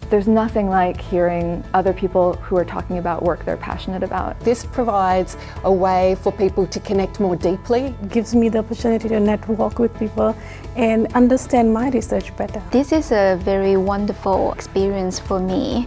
There's nothing like hearing other people who are talking about work they're passionate about. This provides a way for people to connect more deeply. It gives me the opportunity to network with people and understand my research better. This is a very wonderful experience for me.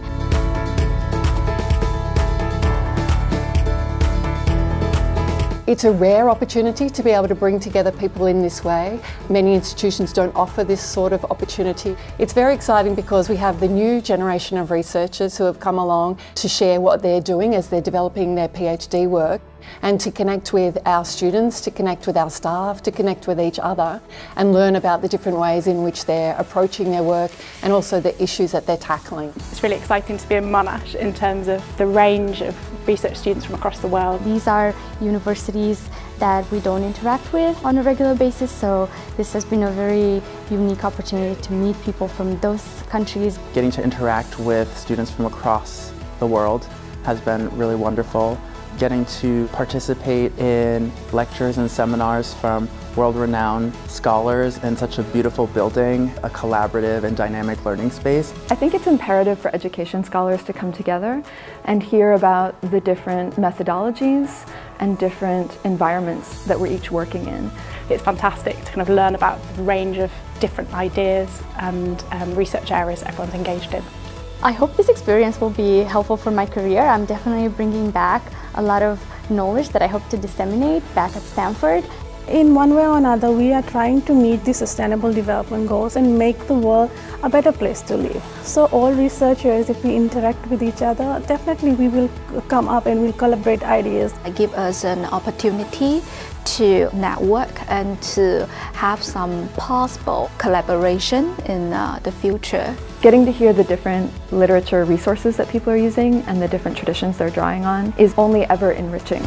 It's a rare opportunity to be able to bring together people in this way. Many institutions don't offer this sort of opportunity. It's very exciting because we have the new generation of researchers who have come along to share what they're doing as they're developing their PhD work, and to connect with our students, to connect with our staff, to connect with each other and learn about the different ways in which they're approaching their work and also the issues that they're tackling. It's really exciting to be in Monash in terms of the range of research students from across the world. These are universities that we don't interact with on a regular basis, so this has been a very unique opportunity to meet people from those countries. Getting to interact with students from across the world has been really wonderful. Getting to participate in lectures and seminars from world-renowned scholars in such a beautiful building, a collaborative and dynamic learning space. I think it's imperative for education scholars to come together and hear about the different methodologies and different environments that we're each working in. It's fantastic to kind of learn about the range of different ideas and research areas everyone's engaged in. I hope this experience will be helpful for my career. I'm definitely bringing back a lot of knowledge that I hope to disseminate back at Stanford. In one way or another, we are trying to meet the sustainable development goals and make the world a better place to live. So all researchers, if we interact with each other, definitely we will come up and we'll collaborate ideas. It gives us an opportunity to network and to have some possible collaboration in the future. Getting to hear the different literature resources that people are using and the different traditions they're drawing on is only ever enriching.